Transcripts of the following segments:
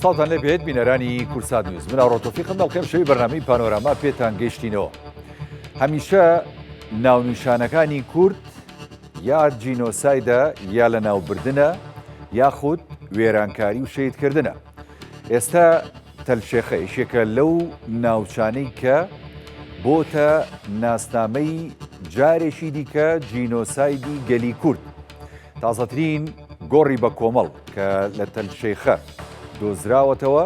ساڵتان لێ بێت بینەرانی کورسات نیوز من ئاڕۆتۆفیقم دەڵقێم شەوی بەرنامەی پانۆراما پێتان گەیشتینەوە. هەمیشە ناونیشانەکانی کورد یا جینۆسایدە یا لە ناوبردنە یاخود وێرانکاری و شەیدکردنە. ئێستا تەلشێخە یەکێکە لەو ناوچانەی کە بۆتە ناسنامەی جارێکی دیکە جینۆسایدی گەلی کورد. تازەترین گۆڕی بە کۆمەڵ کە لە تەلشێخە دۆزراوەتەوە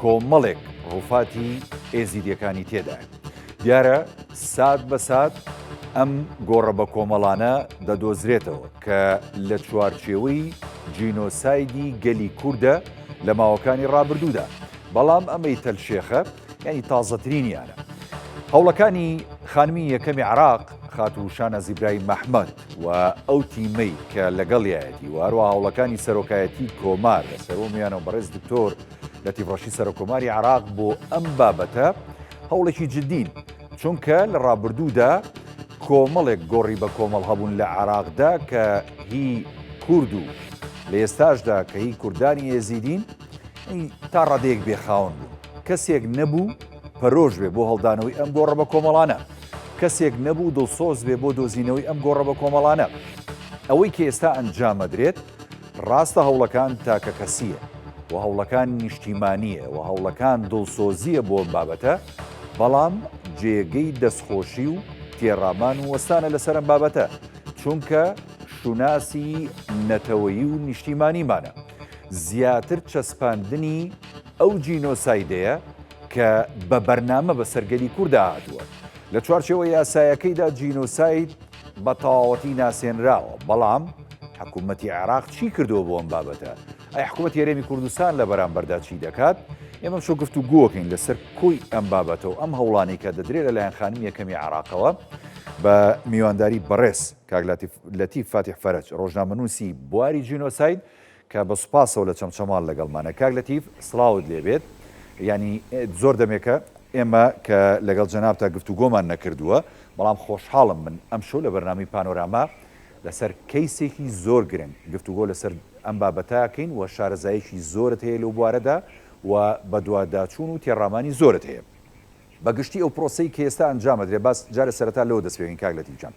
کۆمەڵێک ڕووفاتی ئێزیدیەکانی تێدایە. دیارە سات بە سات ئەم گۆڕە بە کۆمەڵانە دەدۆزرێتەوە کە لە چوارچێوەی جینۆسایدی گەلی کووردە لە ماوەکانی ڕابردوودا. بەڵام ئەمەی تەلشێخە یعنی تازەترینیانە. هەوڵەکانی خانمی یەکەمی عراق خاتووشانە زیبرای مەحمەد و ئەو تیمەی کە لەگەڵیایەتی و هەروە هەوڵەکانی سەرۆکایەتی کۆمار لە سەرۆمیانە و بەڕێز دکتۆر لەتیفڕەشی سەرۆکۆماری عراق بۆ ئەم بابەتە هەوڵێکی جددین، چونکە لە ڕابردوودا کۆمەڵێک گۆڕی بە کۆمەڵ هەبوون لە عراقدا کە هی کورد و لە ئێستاشدا کە هی کوردانی ئێزیدین تا ڕادەیەک بێخاون بوو. کەسێک نەبوو پەرۆژ بێ بۆ هەڵدانەوەی ئەم گۆڕە بە کۆمەڵانە، کەسێک نەبوو دڵسۆز بێ بۆ دۆزینەوەی ئەم گۆڕە بە کۆمەڵانە. ئەوەی کە ئێستا ئەنجامەدرێت ڕاستە هەوڵەکان تاکە کەسیە و هەوڵەکان نیشتیمانیە و هەوڵەکان دڵسۆزیە بۆ ئەم بابەتە، بەڵام جێگەی دەستخۆشی و تێڕامان و وەستانە لەسەر ئەم بابەتە، چونکە شوناسی نەتەوەیی و نیشتیمانیمانە. زیاتر چەسپاندنی ئەو جینۆسایدەیە کە بە بەرنامە بە سەرگەلی کووردا هاتووە. لە چوارچێوە یاسایەکەیدا جینۆساید بە تەواوەتی ناسێنراوە، بەڵام حکوومەتی عێراق چی کردووە بۆ ئەم بابەتە؟ ئەی حکوومەتی هەرێمی کوردستان لە بەرامبەردا چی دەکات؟ ئێمە شۆ گفتوگۆکەین لەسەر کۆی ئەم بابەتە و ئەم هەوڵانەی کە دەدرێت لەلایەن خانمی یەکەمی عێراقەوە بە میوانداری بەڕێز کاک لەتیف فاتیح فەرەج ڕۆژنامەنووسی بواری جینۆساید کە بە سوپاسەوە لە چەمچەمان لەگەڵمانە. کاک لەتیف سڵاوت لێبێت. ینی زۆر دەمێکە ئێمە کە لەگەڵ جەنابتا گفتوگۆمان نەکردووە، بەڵام خۆشحاڵم من ئەم شەو لە بەرنامەی پانۆراما لەسەر کەیسێکی زۆر گرنگ گفتوگۆ لەسەر ئەم بابەتاکەین و شارەزایەکی زۆرت هەیە لەو بوارەدا و بە دوواداچوون و تێڕامانی زۆرت هەیە. بەگشتی ئەو پرۆسەی کە ئێستا ئەنجامەدرێت باس جارە سەرەتا لەوە دەستپێوین کاک لەتیفجان.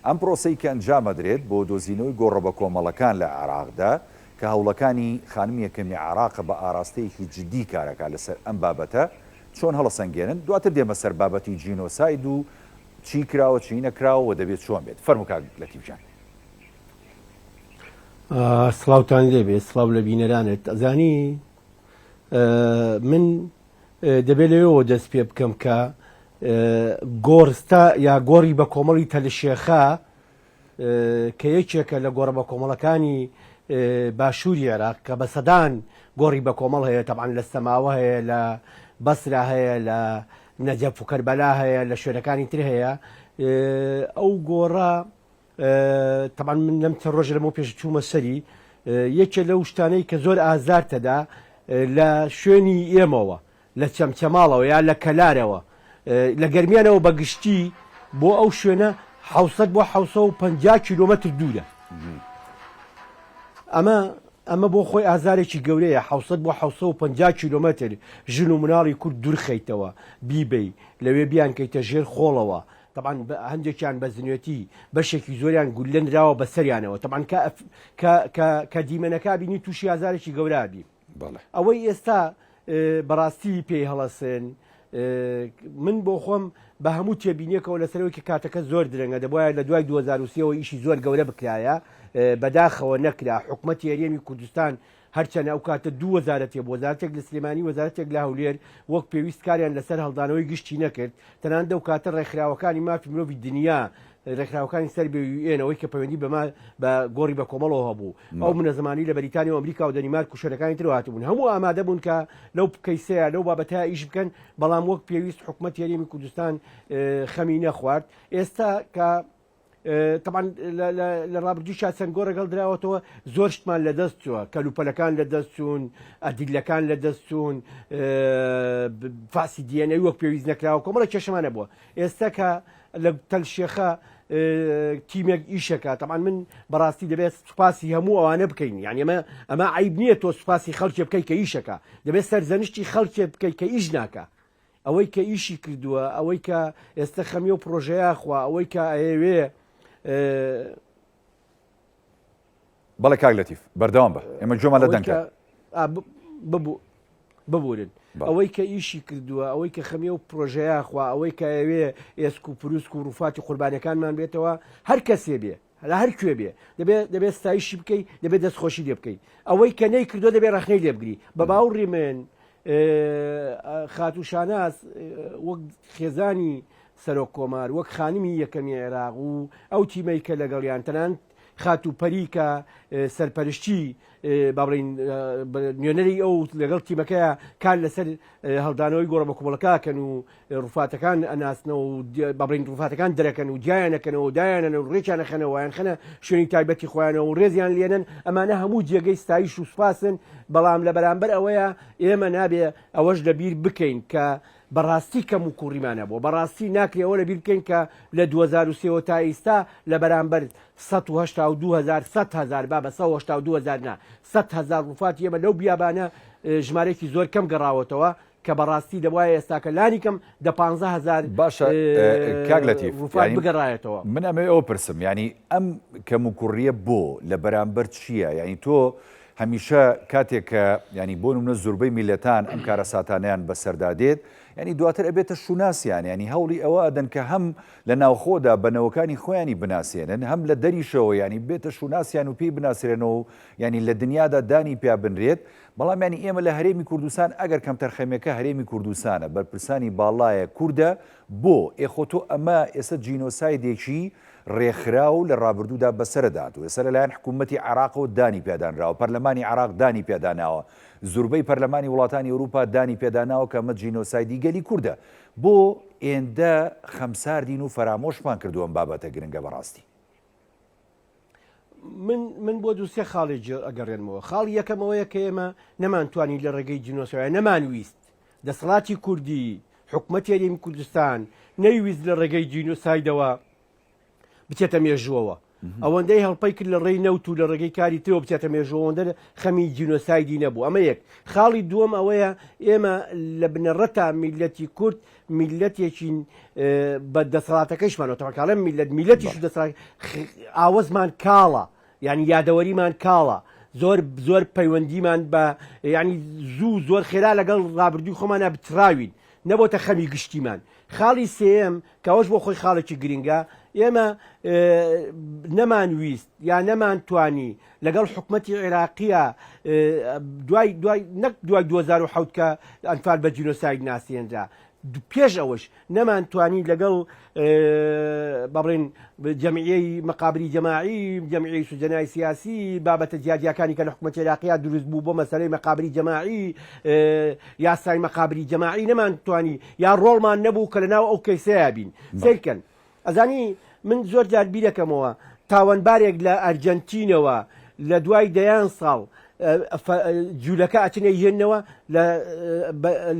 ئەم پرۆسەی کە ئەنجامەدرێت بۆ دۆزینەوەی گۆڕە بە کۆمەڵەکان لە عێراقدا کە هەوڵەکانی خانمی یەکەمی عێراق بە ئاراستەیەکی جددی کارەکە لەسەر ئەم بابەتە چۆن هەڵەسەنگێنن، دواتر دێمە سەر بابەتی جینۆساید و چی کراوە چی نەکراوە و دەبێت چۆن بێت. فەرموو کاک لەتیفجان. سڵاوتان لێبێت، سڵاو لە بینەرانت. ئەزانی من دەبێت لەوێەوە دەست پێ بکەم کە گۆڕستا یا گۆڕی بە کۆمەڵی تەلشێخە کە یەکێکە لە گۆڕە بە کۆمەڵەکانی باشووری عێراق کە بە سەدان گۆڕی بە کۆمەڵ هەیە، تەبعاً لە سەماوە هەیە، لە بەسرا هەیە، لە نەجەف و کەربەلا هەیە، لە شوێنەکانی تر هەیە. ئەو گۆڕە تەبعاً من لەم چەند ڕۆژ لەمەوە پێش چوومە سەری یەکێک لەو شتانەی کە زۆر ئازار تەدا لە شوێنی ئێمەوە لە چەمچەماڵەوە یا لە کەلارەوە لە گەرمیانەوە بەگشتی بۆ ئەو شوێنە 700 بۆ 750 کیلۆمەتر دوورە. ئەمە بۆ خۆی ئازارێکی گەورەیە. 700 بۆ 750 کیلۆمەتر ژن و مناڵی کورد دوورخەیتەوە بیبەی لەوێ بیان کەیتە ژێر خۆڵەوە. طبعاً هەندێکیان بە زنوێتی بەشێکی زۆریان گولەنراوە بەسەریانەوە. طبعاً کە دیمەنەکە بینی تووشی ئازارێکی گەورابی. ئەوەی ئێستا بەڕاستی پێی هەڵەسن من بۆ خۆم بە هەموو تێبینیەکەەوە لەسەرەوەی کە کاتەکە زۆر درەنگە دەبواە لە دوای 2023ەوە ئیشی زۆر گەورە بکرایە بەداخەوە نەکرا. حکوومەتی هەرێمی کوردستان هەرچەنە ئەو کاتە 2 وەزارەتێ بۆ وەزارەتێک لە سلێمانی وەزارەتێک لە هەولێر وەک پێویست کاریان لەسەر هەڵدانەوەی گشتی نەکرد. تەنان دەو کاتە ڕێکخراوەکانی مافی مرۆڤی دنیا ڕێکخراوەکانی سەر بێنەوەی کە پەیوەندی بە گۆڕی بە کۆمەڵەوە هەبوو. ئەو منەزەمانی لە بەریتانیا و ئەمریکا و دەنیمارک و شوێنەکانی تر هاتبوون، هەموو ئامادە بوون کە لەو کەیسەیە لەو بابەتە ئیش بکەن، بەڵام وەک پێویست حکوومەتی هەرێمی کوردستان خەمی نەخوارد. ئێستا کە طبعاً لە ڕابردووی چەند گۆڕەگەڵ دراوەتەوە زۆر شتمان لەدەست چووە، کەلوپەلەکان لەدەست چوون، ئەدیلەکان لەدەست چوون، فاسی دیێنەوی وەک پێویست نەکراوە، کۆمەڵە کێشەمانە بووە. ئێستا کە لە تەلشێخە تیمێک ئیشەکە تەمان من بەڕاستی دەبێت سوپاسی هەموو ئەوانە بکەین یعنی ئەمە عیب نییە تۆ سوپاسی خەڵکێ بکەی کە ئیشەکە دەبێت سەرزەنشتی خەڵکێ بکەی کە ئیش ناکە ئەوەی کە ئیشی کردووە ئەوەی کە ئێستا خەمی و پرۆژەیە خوا ئەوەی کە ئەوێ بەڵێ کاک لەتیف بەردەوام بە ئێمە جۆمان لە دەنگە ببورن ئەوەی کە ئیشی کردووە ئەوەی کە خەمی و پرۆژەیە خوا ئەوەی کە ئەوێ ئێسک و پرووسک و ڕوفاتی قوربانەکانمان بێتەوە هەر کەسێ بێ لە هەر کوێ بێ دەبێت ستایشی بکەیت دەبێت دەستخۆشی لێ بکەیت ئەوەی کە نەی کردو دەبێت ڕخنەی لێ بگری بە باوڕی من خاتوشاناس وەک خێزانی سەرۆک کۆمار وەک خانمی یەکەمی عێراق و ئەو تیمەی کە لەگەڵیان تەنان خات و پەریکە سەرپەرشتی باڵین نوێنەری ئەو لەگەڵ تیمەکەیە کار لەسەر هەڵدانەوەی گۆڕە بە کومەڵەکەکەن و ڕوفاتەکان ئەناسنەوە و باڵین ڕوفاتەکان دەرەکەن و جیانەکەنەوە و دایانەن و ڕێکیانەخەنەوەیان خەنە شوێنی تایبەتی خۆیانەوە و ڕێزیان لێنن ئەمانە هەموو جێگەی ستایش و سوپاسن بەڵام لە بەرامبەر ئەوەیە ئێمە نابێ ئەوەش لەبیر بکەین کە بەڕاستی کەم و کوڕیمانە بۆ بەڕاستی ناکرێەوە لە بیر بکەین کە لە 2023 تا ئێستا لە بەرامبەر 1970,000 با بە 1970,000 نا 100,000 ڕوفاتی ئێمە لەو بیابانە ژمارەیەکی زۆر کەم گەڕاوەتەوە کە بەڕاستی دەبواە ئێستاکە لانی کەم 15,000 باشە کاک لەتیف ڕوفات بگەڕایەتەوە من ئەمە ئەوە پرسم ینی ئەم کەم و کوڕیە بۆ لە بەرامبەر چییە ینی تۆ هەمیشە کاتێک کە ینی بۆ نمونە زۆربەی میلەتان ئەم کارە ساتانیان بەسەردادێت ینی دواتر ئەبێتە شوناسیان ینی هەوڵی ئەوە ئەدەن کە هەم لە ناوخۆدا بەنەوەکانی خۆیانی بناسیێنن هەم لە دەریشەوە ینی بێتە شوناسیان و پێی بناسرێنەوە ینی لە دنیادا دانی پیا بنرێت بەڵام ینی ئێمە لە هەرێمی کوردستان ئەگەر کەم تەرخەمێکە هەرێمی کوردستانە بەرپرسانی باڵایە کووردە بۆ ئێخۆتۆ ئەمە ئێستا جینۆسایدێکی ڕێکخرا و لە ڕابردوودا بەسەردات و ئێستا لەلایەن حکوومەتی عێراقەوە دانی پێدانراوە پەرلەمانی عێراق دانی پێداناوە زۆربەی پەرلەمانی وڵاتانی ئەوروپا دانی پێداناوە کە ئەمە جینۆسایدی گەلی کووردە بۆ ئێندە خەمساردین و فەرامۆشمان کردووە ئەم بابەتە گرنگە بەڕاستی من بۆ دووسێ خاڵی ئەگەڕێنمەوە خاڵی یەکەمەوەیە کە ئێمە نەمانتوانی لە ڕێگەی جینۆسایە نەمانویست دەسەڵاتی کوردی حکوومەتی هەرێمی کوردستان نەیویست لە ڕێگەی جینۆسایدەوە بچێتە مێژووەوە ئەوەندەی هەڵپەی کرد لە ڕێی نەوت و لە ڕێگەی کاری ترەوە بچێتە مێژوەوەندە خەمی جینۆسایدی نەبوو ئەمە یەک خاڵی دووەم ئەوەیە ئێمە لە بنەڕەتا میلەتی کورد میلەتێکین بە دەسەڵاتەکەیشمانەوە تەواکاڵم میلەتیش ئاوەزمان کاڵە یعنی یادەوەریمان کاڵە زۆر پەیوەندیمان بە ینی زۆر خێرا لەگەڵ ڕابردووی خۆمانە بتراوین نەبۆتە خەمی گشتیمان خاڵی سێم کەەوەش بۆ خۆی خاڵێکی گرنگە ئێمە نەمانویست یا نەمانتوانی لەگەڵ حکوومەتی عێراقیە نەک دوای 2007 کە ئەنفال بە جینۆساید ناسیێنرا پێش ئەوەش نەمانتوانی لەگەڵ بەڵێن جەمعیەی مەقابری جەماعی جەمعیەی سوجەنای سیاسی بابەتە جیاجیەکانی کە لە حکوومەتی عێراقیە دروست بوو بۆ مەسەلەی مەقابری جەماعی یاسای مەقابری جەماعی نەمانتوانی یا ڕۆڵمان نەبوو کە لەناو ئەو کەیسەیە بین سیرکەن ئەزانی من زۆر جار بیرەکەمەوە تاوانبارێک لە ئەرجەنتینەوە لە دوای دەیان ساڵ جوولەکە ئەچنە هێننەوە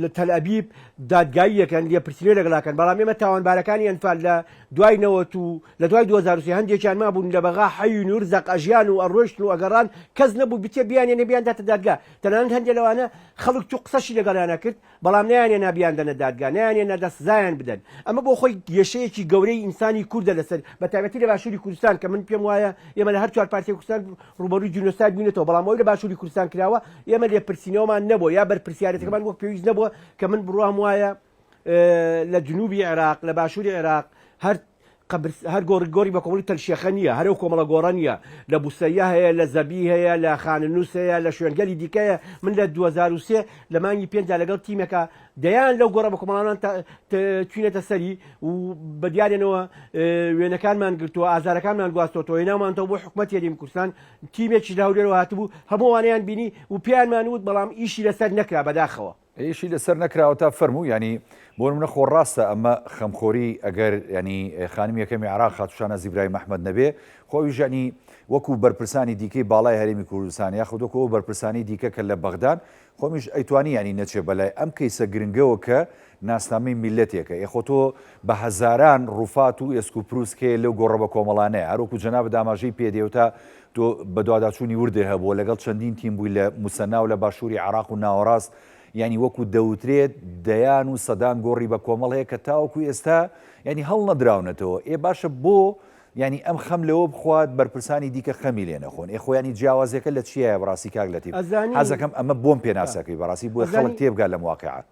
لە تەلئەبیب دادگاییەکەن لێپرسیێ لەگەڵاکەن بەڵام ئێمە تاوانبارەکانی ئەنفال لە دوای نەوەت و لە دوای 2023 هەندێکیان مابوون لە بەغا حەیون و ڕزەق ئەژیان و ئەڕۆشتن و ئەگەڕان کەس نەبوو بچێ بیانێنە بیانداتە دادگا تەنانەت هەندێک لەوانە خەڵک تو قسەشی لەگەڵیانە کرد بەڵام نیانێنا بیاندەنە دادگا نیانێنە دەسزایان بدەن ئەمە بۆ خۆی گێشەیەکی گەورەی ئینسانی کووردە لەسەر بەتایبەتی لە باشووری کوردستان کە من پێم وایە ئێمە لە هەر چوار پارتی کوردستان ڕوبەرووی جینۆساید بووینەتەوە بەڵام ئەوەی لە باشووری کوردستان کراوە ئێمە لێپرسینەوەمان نەبووە یا بەرپرسیارەتەکەمان وەک پێویست نەبووە کە من بڕوام وایە لە جنوبی عێراق لە باشووری عێراق هەر گۆڕی بە کۆمەڵی تەلشێخە نییە هەرو کۆمەڵە گۆڕە نییە لە بوسەیە هەیە لە زەبی هەیە لە خاننووس هەیە لە شوێنگەلی دیکەیە من لە 2023 لە مانگی پێنجا لەگەڵ تیمێکە دەیان لەو گۆڕە بە کۆمەڵانان چوینەتە سەری و بەدیارێنەوە وێنەکانمان گرتووە ئازارەکانمان گواستۆتەوە هێناومانتەوە بۆ حکوومەتی هەرێمی کوردستان تیمێکی لاولێرەوە هاتبوو هەمووانیان بینی و پێیانمان وت بەڵام ئیشی لەسەر نەکرا بەداخەوە ئیشی لەسەر نەکراوە تا فەرموو ینی بۆ منە خۆڕاستە ئەمە خەمخۆری ئەگەر ینی خانمی یەکەمی عێراق خاتوشانە ئیبراهیم ئەحمەد نەبێ خۆی ژەنی وەکو بەرپرسانی دیکەی باڵای هەرێمی کوردستان یاخودۆکەوە بەرپرسانی دیکە کە لە بەغداد خۆمیش ئەیتوانی ینی نەچێ بەلای ئەم کەیسە گرنگەوە کە ناسنامەی میلەتێکە یەخۆ تۆ بە هەزاران ڕووفات و ئێسک و پرووسکێ لەو گۆڕە بە کۆمەڵانەیە هەروکو جەناب داماژەی پێدێوتا تۆ بە دوواداچوونی وردێ هەبووە لەگەڵ چەندین تیم بووی لە موسەنا و لە باشووری عراق و ناوەڕاست ینی وەکو دەوترێت دەیان و سەدان گۆڕی بە کۆمەڵ هەیە کە تاوەکو ئێستا ینی هەڵ نەدراونەتەوە باشە بۆ ینی ئەم خەم لەوە بخوات بەرپرسانی دیکە خەمی لێ نەخۆن خۆیانی جیاوازەکە لە چیایە بەڕاستی کاک لەتیف حەزەکەم ئەمە بۆم پێناسەکەی بەڕاستی بۆ خەڵک تێبگات لەم واقعە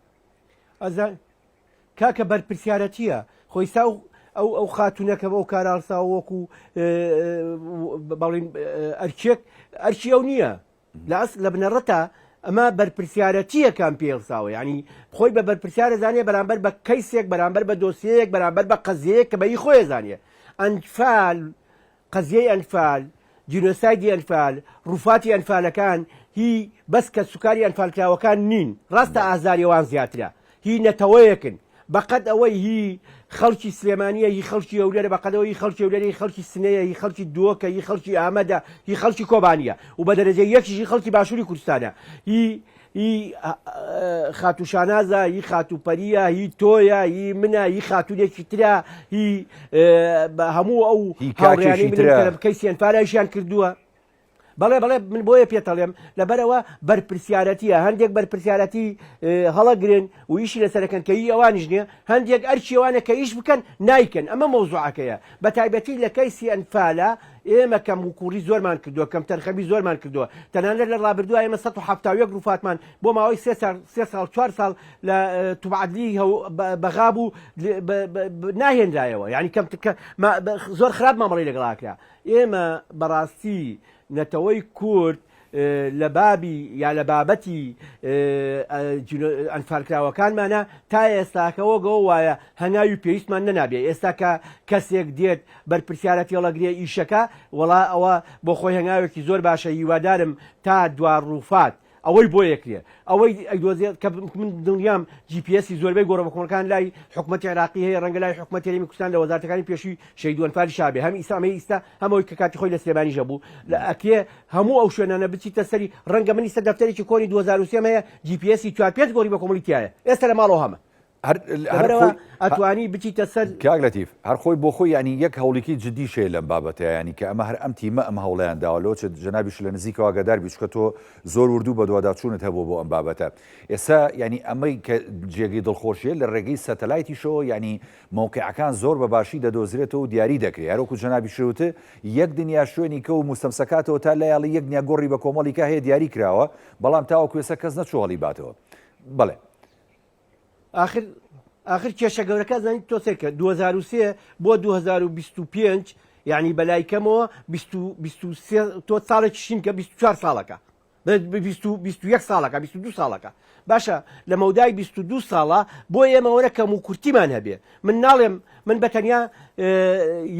کاکە بەرپرسیارەتیە خۆی سا ئەو خاتونەکە بەو کارالسا وەکو باڵین ئەرچێک ئەرچی ئەو نییە لە بنەڕەتە ئەمە بەرپرسیارەتیە کام پێڵساوە ینی خۆی بە بەرپرسیارە زانێ بەرامبەر بە کەیسێک بەرامبەر بە دۆسیەیەک بەرامبەر بە قەزیەیەک کە بەی خۆی زانێ ئەنفال قەزیەی ئەنفال جینۆسایدی ئەنفال ڕووفاتی ئەنفالەکان هی بەس کە سوکاری ئەنفالکراوەکان نین ڕاستە ئازاریەوان زیاترە هی نەتەوەیەکن بەقەت ئەوەی هی خەڵکی سلێمانیە هی خەڵکی ئەولێرە بەقەدەوەی هی خەڵکی ئەولێرە هی خەڵکی سنەیە هی خەڵکی دووەکە هی خەڵکی ئامەدە هی خەڵکی کۆبانیە و بە دەرەجە یەکیشی خەڵکی باشووری کوردستانە هی خاتو شانازە هی خاتوپەریە هی تۆیە هی منە هی خاتونێکی ترە هی هەموو ئەو هاوڕێیانی کەیسی ئەنفالایشیان کردووە بەڵێ من بۆیە پێتەڵێم لەبەرەوە بەرپرسیارەتیە هەندێک بەرپرسیارەتی هەڵەگرن و ئیشی لەسەرەکەن کە هی ئەوانیش نییە هەندێک ئەرچیوانە کە ئیش بکەن نایکەن ئەمە مەوزوعەکەیە بە تایبەتی لە کەیسی ئەنفالە ئێمە کەم وکوڕی زۆرمان کردووە کەم تەرخەبی زۆرمان کردووە تەنانەت لە ڕابردووە ئێمە 1970 ڕووفاتمان بۆ ماوەی 3 ساڵ 4 ساڵ لە توبعادلی بەغا بوو ناهێنرایەوە ینی کەم زۆر خراپ مامەڵی لەگەڵاکرا ئێمە بەڕاستی نەتەوەی کورد لە بابی یا لە بابەتی ئەنفالکراوەکانمانە تا ئێستاکەەوە گەوە وایە هەنگاوی پێویستمان نەنابێ ئێستا کە کەسێک دێت بەرپرسیارەتی هەڵەگرێ ئیشەکە وڵا ئەوە بۆ خۆی هەنگاوێکی زۆر باشە هیوادارم تا دوا ڕووفات ئەوەی بۆ یەکرێ ئەوەی ئەیدۆزێت کە من دڵنیام جیPSی زۆربەی گۆڕەبەکۆمەکان لای حکوومەتی عێراقی هەیە ڕەنگە لای حکوومەتی هەرێمی کوردستان لە وەزارەتەکانی پێشووی شەیدوو ئەنفالی شابێ هەم ئیسامەی ئێستا هەمەوەی کە کاتی خۆی لە سلێمانیژە بوو لە ئەکێ هەموو ئەو شوێنانە بچیتە سەری ڕەنگە من ئێستا دەفتەرێکی کۆنی 2023 هەیە جیPSی 4 گۆڕی بە کۆمەڵیتیایە ئێستا لە ماڵەوە هەمە ئەتوانی بچیتە سەر کاک لەتیف هەر خۆی بۆ خۆی ینی یەک هەوڵێکی جدی شێ لەم بابەتە ینی کە ئەمە هەر ئەم تیمە ئەم هەوڵیان داوەلەوە چ جەنابیش لە نزیکەوە گەدار بیچکە تۆ زۆر وردوو بە دوواداچوونت هەبوو بۆ ئەم بابەتە ئێستا ینی ئەمەی کە جێگەی دڵخۆشیە لە ڕێگەی سەتەلایتیشەوە ینی موقعەکان زۆر بەباشی دەدۆزرێتەوە و دیاری دەکرێت هەروکو جەنابی شوتە یەک دنیا شوێنی کە و مستەمسەکاتەوە تا لایاڵی یەک دنیا گۆڕی بە کۆمەڵیکە هەیە دیاری کراوە بەڵام تاوەکو ئێستا کەس نەچوو هەڵی باتەوە بەڵێ آخر کێشە گەورەکە زانیت تۆسێکە 2023 بۆ 2025 یعنی بەلای کەمەوە تۆ ساڵێکی شین کە 24 ساڵەکە 21 ساڵەکە 22 ساڵەکە باشە لە مەودای 22 ساڵە بۆ ئێمەوەرە کەم و کورتیمان هەبێ من ناڵێم من بەتەنیا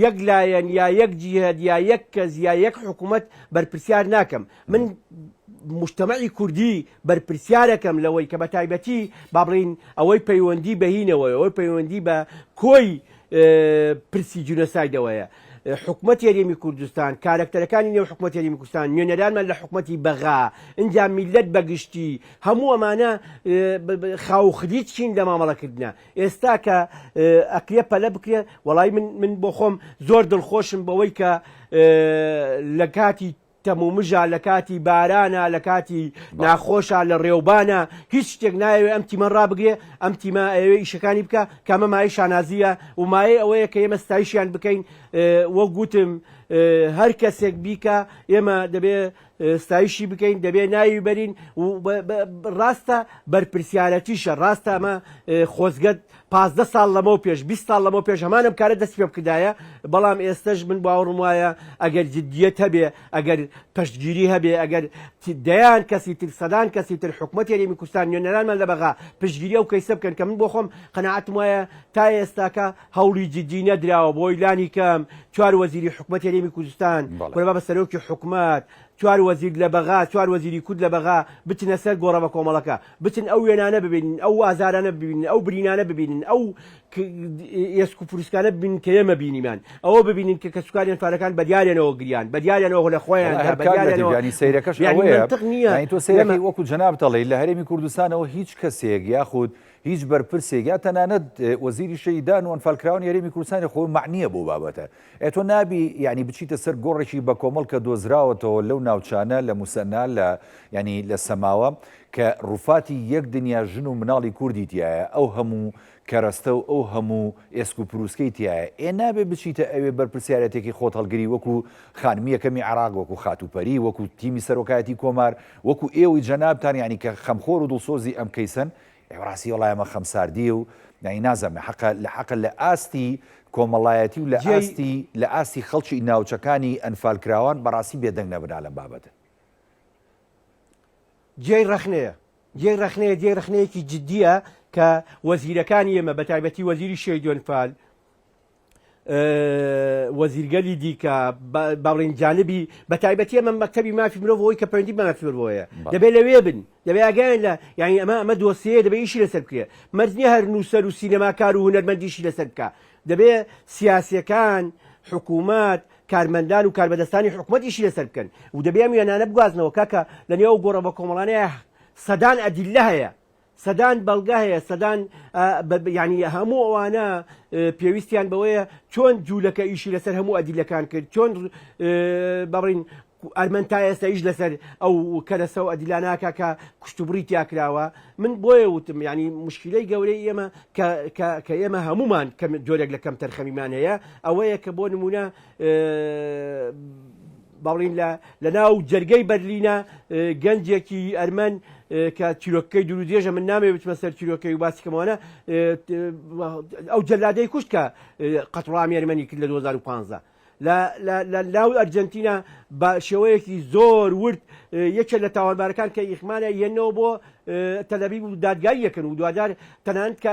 یەک لایەن یا یەک جیهاد یا یەک کەس یا یەک حکوومەت بەرپرسیار ناکەم من مجتمعی کوردی بەرپرسیارەکەم لەوەی کە بە تایبەتی با بڵین ئەوەی پەیوەندی بەهینەوەی ئەوەی پەیوەندی بە کۆی پرسی جینۆسایدەوەیە حکوومەت یاریمی کوردستان کارکتەرەکانی نێو حکوومەت یاریمی کوردستان نوێنەرانمان لە حکوومەتی بەغا ئەنجا میلەت بەگشتی هەموو ئەمانە خاوخدی چین لە مامەڵەکردنە ئێستا کە ئەکرێ پەلە بکرێ وەڵای من بۆ خۆم زۆر دڵخۆشم بەوەی کە لە کاتی تەمومژە لە کاتی بارانە لە کاتی ناخۆشە لە ڕێوبانە هیچ شتێک نایەوێ ئەم تیمە ڕابگرێ ئەم تیمە ئەوێ ئیشەکانی بکە کامە مای شانازیە و مایە ئەوەیە کە ئێمە ستایشیان بکەین وەک گوتم هەر کەسێک بیکە ئێمە دەبێ ستایشی بکەین دەبێ ناوی بەرین و ڕاستە بەرپرسیارەتیشە ڕاستە ئەمە خۆزگەت 15 ساڵ لەمەوە پێش 20 ساڵ لەمەوە پێش هەمانم کارە دەست پێ بکردایە بەڵام ئێستش من باوەڕم وایە ئەگەر جدیەت هەبێ ئەگەر پشتگیری هەبێ ئەگەر دەیان کەسی تر سەدان کەسی تر حکوومەت یاریمی کوردستان نوێنەرانمان لە بەغا پشتگیری ئەو کەیسە بکەن کە من بۆ خۆم قەناعەتم وایە تا ئێستاکە هەوڵی جدی نەدراوە بۆ ئیلانی کەم 4 وەزیری حکوومەت یاریمی کوردستان کوربا بە سەرۆکی حکوومەت چوار وەزیر لە بەغا چوار وەزیری کورد لە بەغا بچنە سەر گۆڕە بە کۆمەڵەکە بچن ئەو وێنانە ببینن ئەو ئازارانە ببینن ئەو برینانە ببینن ئەو ئێسک و پروسکانە ببین کە ئێمە بینیمان ئەوە ببینین کە کە سوکاری فارەکان بەدیارێنەوە گریان بەدیارێنەوە لە خۆیان ینی سیرەکەش ئەوەیە تۆ سێرەکەی وەکو جەناب دەڵێ لە هەرێمی کوردستانەوە هیچ کەسێک یاخود هیچ بەرپرسێک یا تەنانەت وەزیری شەیدان و ئەنفالکراون یاریمی کوردستانی خۆی معنیە بۆ بابەتە تۆ نابی ینی بچیتە سەر گۆڕێکی بە کۆمەڵ کە دۆزراوەتەوە لەو ناوچانە لە موسەنا ینی لە سەماوە کە ڕووفاتی یەک دنیا ژن و مناڵی کوردی تایە ئەو هەموو کەرەستە و ئەو هەموو ئێسک و پروسکەی تایە نابێ بچیتە ئەوێ بەرپرسیارەتێکی خۆت هەڵگری وەکو خانمی یەکەمی عراق وەکو خاتوپەری وەکو تیمی سەرۆکایەتی کۆمار وەکو ئێوەی جەنابتان ینی کە خەمخۆر و دڵسۆزی ئەم کەیسن ڕاستی وڵایەمە خەمساردی و نازەمە حەقە لە ئاستی کۆمەڵایەتی و لە ئاستی خەڵکی ناوچەکانی ئەنفالکراوان بەڕاستی بێدەنگ نەبنا لەم بابەتە جێی ڕەخنەیەکی جددیە کە وەزیرەکانی ئێمە بە تایبەتی وەزیری شەیدۆنفال وەزیرگەلی دیکە باڵین جانبی بە تایبەتی ئەمە مەکتەبی مافی مرۆڤەوەی کە پەیوەندی بە مافی مرۆڤەیە دەبێت لەوێ بن دەبێت ئاگایان لە یعنی ئەمە دۆسیەیە دەبێت ئیشی لەسەر بکرێ مەرجنی هەر نووسەر و سینەماکار و هونەرمەندیشی لەسەر بکە دەبێت سیاسیەکان حکوومەت کارمەندان و کاربەدەستانی حکوومەت ئیشی لەسەر بکەن و دەبێت ئەم وێنانە بگوازنەوە کاکە لەنێو گۆڕە بە کۆمەڵانەیە سەدان ئەدیلە هەیە سەدان بەڵگە هەیە سەدان ینی هەموو ئەوانە پێویستیان بەوەیە چۆن جوولەکە ئیشی لەسەر هەموو ئەدیلەکان کرد چۆن بڕین ئەرمەنتا ئێستا ئیش لەسەر ئەو کەرەسە و ئەدیلاناکە کە کوشتوبڕی تیاکراوە من بۆیە وتم ینی مشکلەی گەورەی ئێمە کە ئێمە هەمومان جۆرێک لە کەم تەرخەمیمان هەیە ئەوەیە کە بۆ نمونە باڵین لە ناو جەرگەی بەرلینە گەنجێکی ئەرمەن کە چیرۆکەکەی دوور دێژە من نامێ بچمە سەر چیرۆکەی و باسیکەمەوەە ئەو جەلادەی کوشت کە قەتڵامی ئەرمەنی کرد لە 2015 لە ناو ئەرجنتینا بە شێوەیەکی زۆر ورد یەکێ لە تاوانبارەکان کە یخمانە یەنەوە بۆ تەلەبیب و دادگای یەکەن و دوادار تەنانەت کە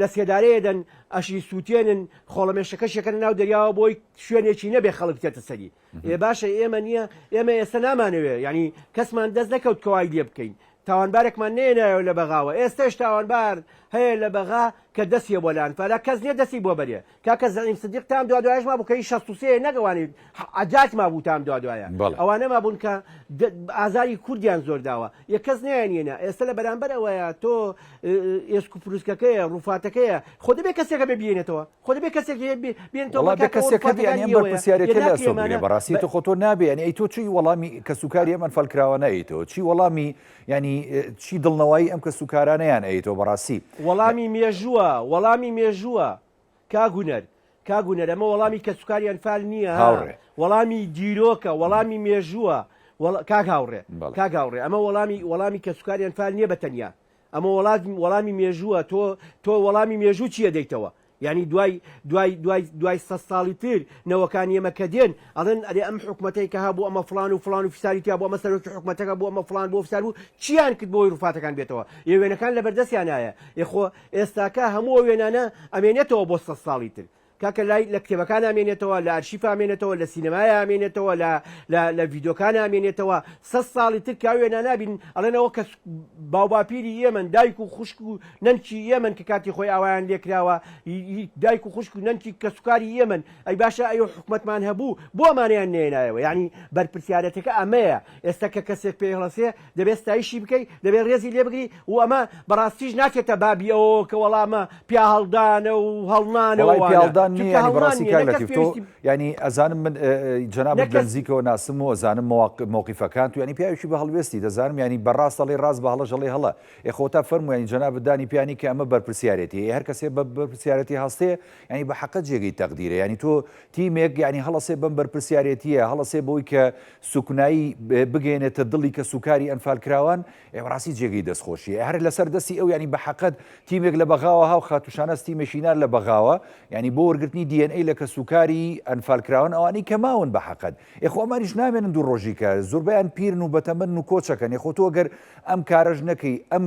لە سێدارەیە دەن ئەشی سووتێنن خۆڵەمێشەکەش یەکەن ناو دەریاوە بۆی شوێنێکی نەبێ خەڵک بچێتە سەری باشە ئێمە نییە ئێمە ئێستا نامانەوێ ینی کەسمان دەست نەکەوت کەوای لێ بکەین تاوانبارێکمان نێنایەوە لە بەغاوە ئێستاش تاوانبار هەیە لە بەغا کە دەستی بۆ لانفالا کەس نیە دەستی بۆ بەرێ کاکە زەعیم سدیق تام دوایش ما بووکەی 63 نەگەوانی عجات ما بوو تام دوایە ئەوانە ما بوون کە ئازاری کوردیان زۆر داوە یە کەس نیانێنە ئێستا لە بەرامبەر ئەوەیە تۆ ئێسک و پروسکەکەیە ڕووفاتەکەیە خۆ دەبێت کەسێکە بێنێتەوە خۆ دەبێت کەسێک بێنێتەوە بەڕاستی تۆ خۆ نابێ ینی ئەی تۆ چی وەڵامی کە سوکاری ئەمە ئەنفالکراوە نەیتەوە چی وەڵامی ینی چی دڵنەوەی ئەم کە سوکارانەیان ئەیتەوە بەڕاستی وەڵامی مێژووە کاگونەر ئەمە وەڵامی کە سوکاری ئەنفال نییە وەڵامی دیرۆکە وەڵامی مێژووە کاگاوڕێ ئەمە وەڵامی کە سوکاری ئەنفال نییە بەتەنیا ئەمە وەڵامی مێژووە تۆ وەڵامی مێژوو چیە دەیتەوە ینی دوای 100 ساڵی تر نەوەکانی ئێمە کە دێن ئەڵێن ئەرێ ئەم حکوومەتەی کە هەبوو ئەمە فلان و فلان و فیساریتیا بۆ ئەمە سەرۆکی حکوومەتەکە بۆ ئەمە فلان بۆ فسار بوو چیان کرد بۆی ڕووفاتەکان بێتەوە وێنەکان لە بەردەستیانایە یخۆ ئێستاکە هەموو وێنانە ئەمێنێتەوە بۆ 100 ساڵی تر کاکە لای لە کتێبەکان ئامێنێتەوە لە ئارشیف ئامێنێتەوە لە سینەمای ئامێنێتەوە لە ڤیدۆکان ئامێنێتەوە 100 ساڵی تر کا وێنە نابین ئەڵێنەوە کە باوباپیری ئێمن دایک و خوشک و نەنکی ئێمن کە کاتی خۆی ئاوایان لێکراوە دایک و خوشک و نەنکی کە سوکاری ئێمن ئەی باشە ئەو حکومەتمان هەبوو بۆ ئەمانیان نێنایەوە یعنی بەرپرسیارەتەکە ئەمەیە ئێستا کە کەسێک پێی هەڵەسێ دەبێت ستایشی بکەیت دەبێت ڕێزی لێ بگری و ئەمە بەڕاستیش ناکێتە بابی ئەوە کە وەڵامە پیا هەڵدانە و هەڵنانەوە ینی ئەزانم من جەناب گەنجیکەوە ناسم و ئەزانم مووقیفەکان تو ینی پیاویشی بە هەڵوێستی دەزانم ینی بەڕاستەڵی ڕاست بە هەڵەژەڵی هەڵە ئێخۆتا فەرمو ینی جەناب دانی پیانی کە ئەمە بەرپرسیارەتی هەر کەسێ بە بەرپرسیارەتی هەستەیە ینی بە حەقە جێگەی تەقدیرە ینی تۆ تیمێک ینی هەڵەسێ بەم بەرپرسیارەتیە هەڵەسێ بۆی کە سوکنایی بگەێنێتە دڵی کە سوکاری ئەنفالکراوان ڕاستی جێگەی دەستخۆشیە هەر لەسەر دەستی ئەو ینی بە حەقەت تیمێک لە بەغاوە هاو خاتوشانە تیمێکینار لە بەغاوە ینی بۆ وەرگرتنی DNA لە کەسوکاری ئەنفالکراون ئەوانەی کە ماون بە حەقەت یخۆ ئەمانیش نامێنن دوو ڕۆژی کە زۆربیان پیرن و بەتەمەن و کۆچەکەن یخۆ تۆ گەر ئەم کارەژ نەکەی ئەم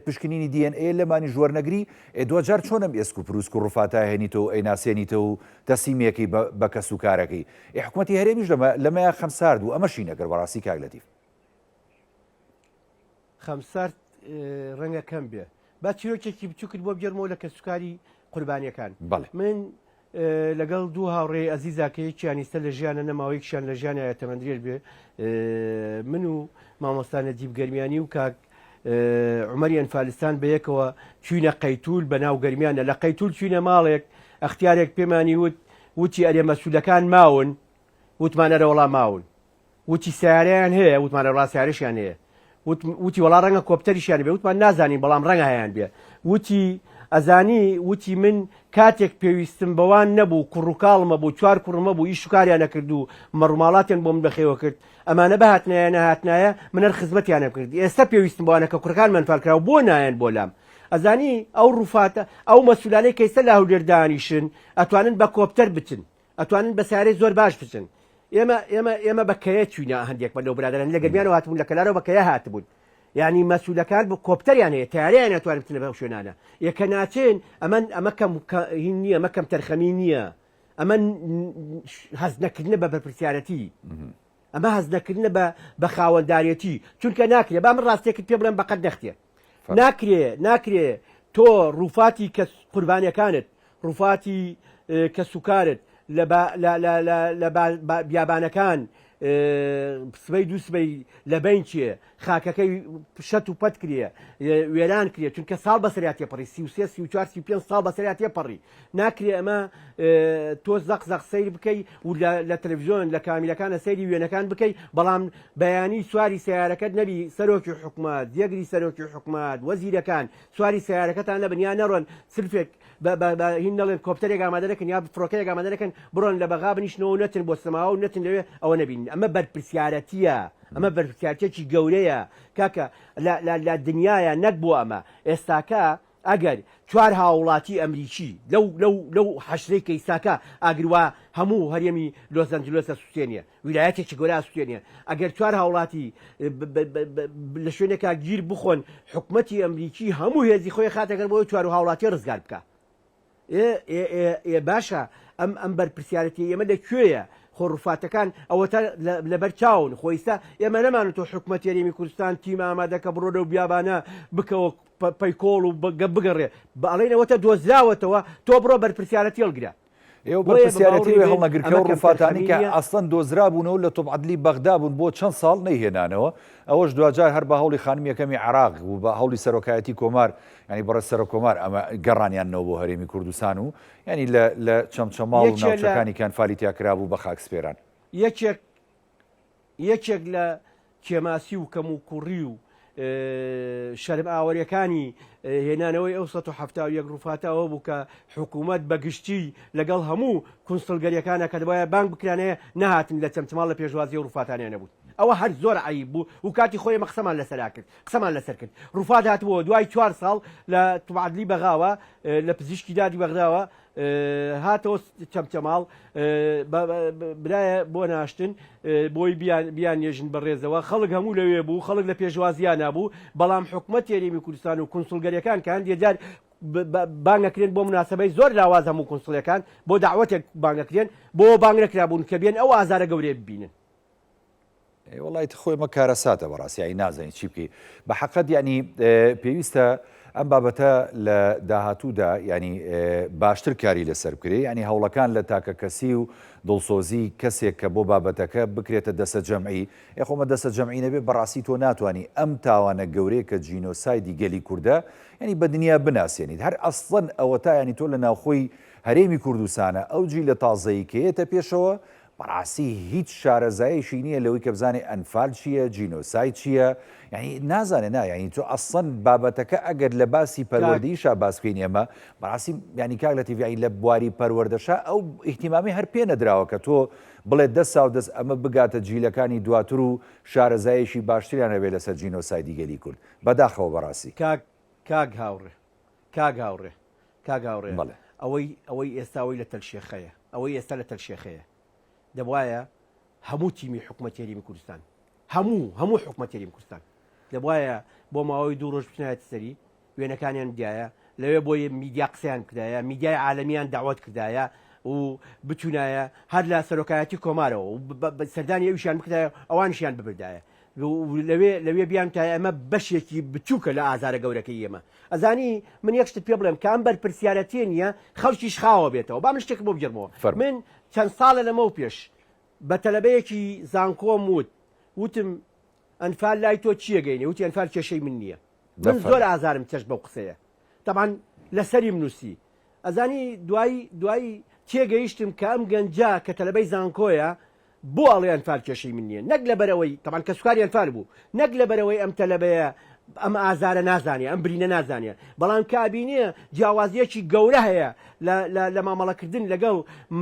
پشکنینی DNA لەمانی ژوەرنەگری دوجار چۆنم ئێسک و پرووسک و ڕووفاتای هێنیتەوە ئەیناسێنیتەوە و دەسیمەکەی بە کەسوکارەکەی حکوومەتی هەرێمیش لەمەیە خەمسارد و ئەمەشی نەگەر بەڕاستی کاگلەتیف خەمسارد ڕەنگە کەم بێ با چیرۆکێکی بچوو کرد بۆ بگەرمەوە لە کەسوکاری قوربانیەکان من لەگەڵ دوو هاوڕێ ئەزیزاکەیەکیان ئیستا لە ژیانە نەماوەیەکیان لە ژیانە تەمەندرێت بێ من و مامۆستانە دیبگەرمیانی و کاک عمەری ئەنفالستان بەیەکەوە چوینە قەیتول بە ناو گەرمیانە لە قەیتول چوینە ماڵێک ئەختیارێک پێمانی وتی ئەرێ مەسوولەکان ماون وتمانەرە وەڵام ماون وتی سیارەیان هەیە وتمانە ڕاستیارشیان هەیە وتی وەڵا ڕەنگە کۆپتەریشیان بێ وتمان نازانین بەڵام ڕەنگە هەیان بێ وتی ئەزانی وتی من کاتێک پێویستم بەوان نەبوو کوڕووکاڵمە بوو چوار کوڕمە بوو ئیش و کاریان نەکرد و مەڕووماڵاتیان بۆ من بەخێوە کرد ئەمانە بەهاتنایە نەهاتنایە منەر خزمەتیانە کرد ئێستا پێویستم بەوانە کە کوڕەکان منفالکراوە بۆ نایەن بۆ لام ئەزانی ئەو ڕووفاتە ئەو مەسوولانەی کە ئێستا لە هەولێردانیشن ئەتوانن بە کۆپتەر بچن ئەتوانن بە سیارەی زۆر باش بچن ئێمە بەکەیە چوینە هەندێک بە لەو برادران لە گەرمیانەوە هاتبوون لە کەلارەوە بەکەیە هاتبوون یعنی مەسوولەکان بە کۆپتەریان هەیە تیارەیان ناتوانن بچنە بەو شوێنانە یەکە ناچێن ئەمە کەم هین نییە ئەمە کەم تەرخەمی نییە ئەمە هەز نەکردنە بە بەرپرسیارەتی ئەمە هەز نەکردنە بە خاوەنددارەتی چونکە ناکرێ با من ڕاستێکت پێ بڵێم بەقەت دەختێ ناکرێ تۆ ڕووفاتی کە قوربانیەکانت ڕووفاتی کە سوکارت لە بیابانەکان سبەی دوو سبەی لە بینچێ خاکەکەی شەت و پەت کرێ وێران کرێ چونکە ساڵ بەسەریات تێپەڕی 33 34 35 ساڵ بەسەریات تێپەڕی ناکرێ ئەمە تۆ زەق سەیر بکەی و لە تەلەڤیزیۆن لە کامیلەکانە سەیری وێنەکان بکەی بەڵام بەیانی سواری سیارەکەت نەبی سەرۆکی حکومات یەگری سەرۆکی حکومات وەزیرەکان سواری سیارەکەتان لە بنیان نەڕۆن سلفێک هین نەڵێن کۆپتەرێک ئامادە دەکەن یا فڕۆکەیەک ئامادە دەکەن بڕۆن لە بەغا بنیشنەوە نەتن بۆ سەماوە و نەتن لەوێ ئەوە نەبین ئەمە بەرپرسیارەتیە ئەمە بەرپرسیارەتێکی گەورەیە کاکە لە دنیاە نەک بۆ ئەمە ئێستاکە ئەگەر چوار هاوڵاتی ئەمریکی لەو حەشرەی کە ئیساکە ئاگروا هەموو هەرێمی لۆس ئەنجلۆسە سوستێنیە ویلایەتێکی گەورە سوستێنیە ئەگەر چوار هاوڵاتی لە شوێنێکا گیر بخۆن حکومەتی ئەمریکی هەموو هێزی خۆی خاتەکەن بۆ چوار هاوڵاتی ڕزگار بکە باشە ئەم بەرپرسیارەتی ئێمە لەکوێیە خۆڕووفاتەکان ئەوەتە لەبەر چاون خۆیستا ئێمە نەمانێت تۆ حکومەتی هەرێمی کوردستان تیم ئامادەکە بڕۆ لەو بیابانە بکەوە پەیکۆڵ و بگەڕێ بەڵێنەوەتە دۆزراوەتەوە تۆ بڕۆ بەرپرسیارەتی هەڵگرە ئێوە بەرپرسیارەتی هەڵنەگرکەوە ڕووفاتانی کە ئەسڵەن دۆزرا بوونەوە لە تۆپعەدلی بەغدا بوون بۆ چەند ساڵ نەیهێنانەوە ئەوەش دوجار هەر بە هەوڵی خانم یەکەمی عراق و بە هەوڵی سەرۆکایەتی کۆمار ینی بەڕێز سەرۆک کۆمار ئەمە گەڕانیانەوە بۆ هەرێمی کوردستان و ینی لە چەمچەماڵ و ناوچەکانی کانفالی تیاکرابوو بە خاکسپێران یەکێک لە کێماسی و کەم و کوڕی و شەرم ئاوەریەکانی هێنانەوەی ئەو 1970 ڕووفاتەوە بوو کە حکوومەت بەگشتی لەگەڵ هەموو کونسڵگەریەکانە کە دەبایە بانک بکرانەیە نەهاتن لە چەمچەماڵ لە پێشوازی ڕووفاتانیان نەبوو ئەوە هەر زۆر عیب بوو و کاتی خۆی ئەمە قسەمان لەسەر کرد ڕووفات هاتبووە دوای 4 ساڵ لە توعەدلی بەغاوە لە پزیشکی دادی بەغداوە هاتەوە چەمچەماڵ برایە بۆ ناشتن بۆی بیان نێژن بەڕێزەوە خەڵک هەموو لەوێ بوو خەڵک لە پێشوازیان نبوو بەڵام حکومەتی هەرێمی کوردستان و کونسڵگەریەکان کە هەندێک جار بانگەکرێن بۆ مناسبەی زۆر لاواز هەموو کونسڵەکان بۆ داوەتێک بانگەکرێن بۆ بانگ نەکرابوون کە بێن ئەو ئازارە گەورەیە ببینن وڵی خۆی مە کارەساتە بەڕاستیایی نازانین چی بکەی بە حەقەت ینی پێویستە ئەم بابەتە لە داهاتوودا ینی باشتر کاری لەسەر بکرێ ینی هەوڵەکان لە تاکە کەسی و دڵسۆزی کەسێک کە بۆ بابەتەکە بکرێتە دەسە جەمعی خۆمە دەسە جەمعی نەبێ بەڕاستی تۆ ناتوانانی ئەم تاوانە گەورەیە کە جینۆسایدی گەلی کووردە ینی بە دنیا بناسیێنیت هەر ئەسڵەن ئەوە تا ینی تۆ لە ناوخۆی هەرێمی کوردستانە ئەو جی لە تازەیی کەیەتە پێشەوە بەڕاستی هیچ شارەزایشی نییە لەوەی کە بزانێ ئەنفال چییە جینۆسای چییە یعنی نازانێ ینی تۆ ئەسڵەن بابەتەکە ئەگەر لە باسی پەروەردەیشا باسکەین ئێمە بەڕاستی ینی کاک لە تیڤایی لە بواری پەروەردەشا ئەو ئیحتیمامی هەر پێ نەدراوە کە تۆ بڵێ دەست ساو دەست ئەمە بگاتە جیلەکانی دواتر و شارەزایشی باشتریان هەبێت لەسەر جینۆسایدی گەلی کورد بەداخەوە بەڕاستی کاک هاوڕێ ئەوەی ئێستاەوەی لە تەلشێخەیە ئەوەی ئێستا لە تەلشێخەیە دەبواە هەموو تیمی حکوومەت یاریمی کوردستان هەموو حکوومەت یاریمی کوردستان دەبواە بۆ ماوەی 2 ڕۆژ بچنایەتە سەری وێنەکانیان دیایە لەوێ بۆی میدیا قسەیان کردایە میدیای عالەمیان داوت کردایە و بتونایە هەر لە سەرۆکایەتی کۆمارەوە و سەردانی ئەویشیان بکرایە ئەوانشیان ببردایە لەوێ بیان تا ئەمە بەشێکی بچووکە لە ئازارە گەورەکەی ئێمە ئەزانی من یەکشت پێ بڵێم کە ئەم بەرپرسیارەتێ نییە خەڵکیش خاوە بێتەوە با من شتێک بۆ بگەڕمەوە من چەند ساڵە لەمە و پێش بە تەلەبەیەکی زانکۆم وتم ئەنفال لای تۆ چیەگەینێ وتی ئەنفال کێشەی من نییە من زۆر ئازارم چێش بەو قسەیە طبعا لەسەری منووسی ئەزانی دوایی تێگەیشتم کە ئەم گەنجا کە تەلەبەی زانکۆیە بۆ ئەڵێ ئەنفال کێشەی من نییە نەک لەبەرەوەی طبعا کە سوکاری ئەنفال بوو نەک لەبەرەوەی ئەم تەلەبەیە ئەم ئازارە نازانێ ئەم برینە نازانێ بەڵام کابینێ جیاوازیەکی گەورە هەیە لە مامەڵەکردن لەگەڵ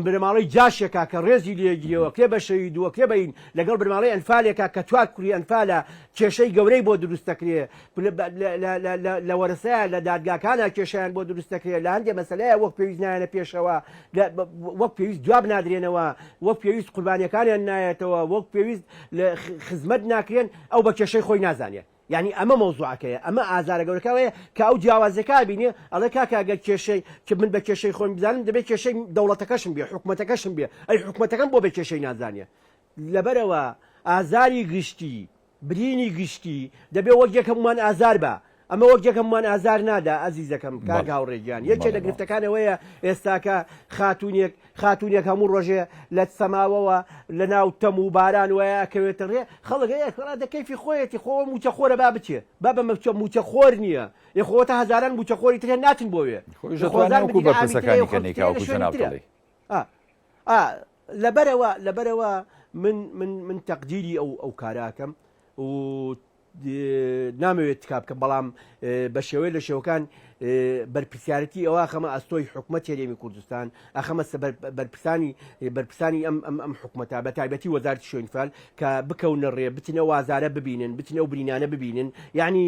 برماڵی جاشێکا کە ڕێزی لێگیرەوە کێ بەشەوی دووە کێ بین لەگەڵ برماڵی ئەنفالێکا کە توات کوری ئەنفالە کێشەی گەورەی بۆ دروستەکرێ لە وەرسەیە لە دادگاکانە کێشیان بۆ دروستەکرێت لە هەندێک مەسەلەیە وەک پێویست نایەنە پێشەوە وەک پێویست جواب نادرێنەوە وەک پێویست قوربانیەکانیان نایەتەوە وەک پێویست لە خزمەت ناکرێن ئەو بە کێشەی خۆی نازانێت یعنی ئەمە مەوزوعەکەیە ئەمە ئازارە گەورەکەوەیە کە ئەو جیاوازەکە بینێ ئەڵێ کاکەگەر کێشەی کە من بە کێشەی خۆم بزانم دەبێت کێشەی دەوڵەتەکەشم بێ حکوومەتەکەشم بێ ئەی حکوومەتەکەم بۆ بە کێشەی نازانێ لەبەرەوە ئازاری گشتی برینی گشتی دەبێت وەک یەکەممان ئازار بە ئەمە وەک یەکەممان ئازار نادا ئەزیزەکەم کاک هاوڕێگیان یەکێک لە گرفتەکانەوەیە ئێستاکە خاتونێک هەموو ڕۆژێ لە سەماوەوە لە ناو تەم و باران وایە ئەکەوێتە ڕێ خەڵک دەکەیفی خۆیەتی خۆ موچەخۆرە با بچێ با بە موچەخۆر نییە یخۆتە هەزاران موچەخۆری ترێن ناتن بۆوێ لەبەرەوە من تەقدیری ئەو کاراکەم و نامەوێت تکا بکەم بەڵام بە شێوەیە لە شێوەکان بەرپرسیارەتی ئەوە خەمە ئەستۆی حکوومەت هێرێمی کوردستان ئەخەمە بەرپرسانی ئەم حکوومەتە بە تایبەتی وەزارەتی شوێنفال کە بکەونە ڕێ بتنە وازارە ببینن بتنە و برینانە ببینن یعنی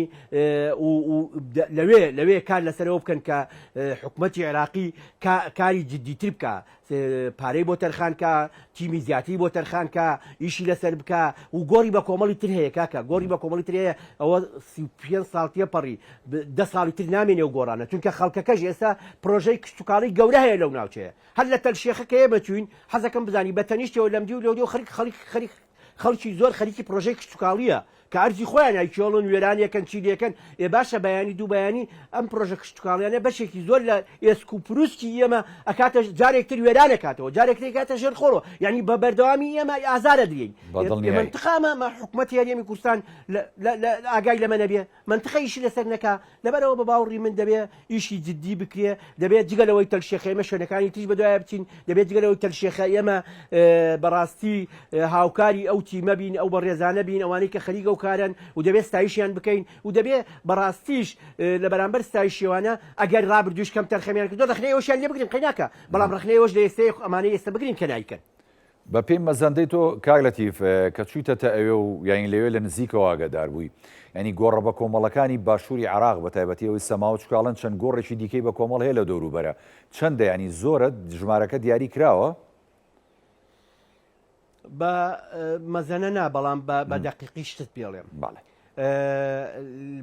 لەوێ کار لەسەرەوە بکەن کە حکوومەتی عێراقی کاری جددیتر بکە پارەی بۆ تەرخانکە تیمی زیاتری بۆ تەرخانکە ئیشی لەسەر بکە و گۆڕی بە کۆمەڵی تر هەیە کاکە گۆڕی بە کۆمەڵی تر هەیە ئەوە 35 ساڵ تێپەڕی 10 ساڵی تر نامێنێ و گۆڕانە چونکە خەڵکەکەش ئێستا پرۆژەی کشتتوکاڵی گەورە هەیە لەو ناوچەیە هەر لە تەلشێخەکەیە بچوین حەزەکەم بزانی بە تەنیشتەوە لەم دی و لەو خەڵکی زۆر خەریکی پرۆژەی کشتتوکاڵیە کە ئەرزی خۆیان ئایکێڵن وێرانیەکەن چی دەکەن باشە بەیانی دوو بەیانی ئەم پرۆژە کشتتوکاڵیانە بەشێکی زۆر لە ئێسک و پروستی ئێمە ئەکاتە جارێکتر وێرانەکاتەوە جارێکتر کاتە ژێر خۆڕەوە یعنی بە بەردەوامی ئێمە ئازارە درێن منتقامە حکوومەتی هەرێمی کوردستان ئاگای لەمە نەبێ منتقەیشی لەسەر نەکا لەبەرەوە بە باوەڕی من دەبێ ئیشی جددی بکرێ دەبێت جگەلەوەی تەلشێخە ئێمە شوێنەکانی تریش بەدوایە بچین دەبێت جگەلەوەی تەلشێخە ئێمە بەڕاستی هاوکاری ئەو تیمە بین ئەو بەڕێزانە بین ئەوانەی کە خەریکە و کارن و دەبێت ستایشیان بکەین و دەبێت بەڕاستیش لە بەرامبەر ستایشیوانە ئەگەر ڕابردوش کەم تەرخەمیان کردو ڕخنەوەشیان لێ بگرین قەیناکە بەڵام ڕخنەوەش لە ئێستا ئەمانەی ئێستا بگرین کە نایکەن بە پێم مەزەندەی تۆ کاگلەتیف کە چوویتە ئەوێ و یانی لەوێ لە نزیکەوە ئاگادار بووی ینی گۆڕە بە کۆمەڵەکانی باشووری عراق بە تایبەتیەوەی سەما و چکاڵن چەند گۆڕێکی دیکەی بە کۆمەڵ هەیە لە دەوروبەرە چەندە ینی زۆرە ژمارەکە دیاری کراوە بە مەزەنە نا بەڵام بە دەقیقی شتت پێڵێم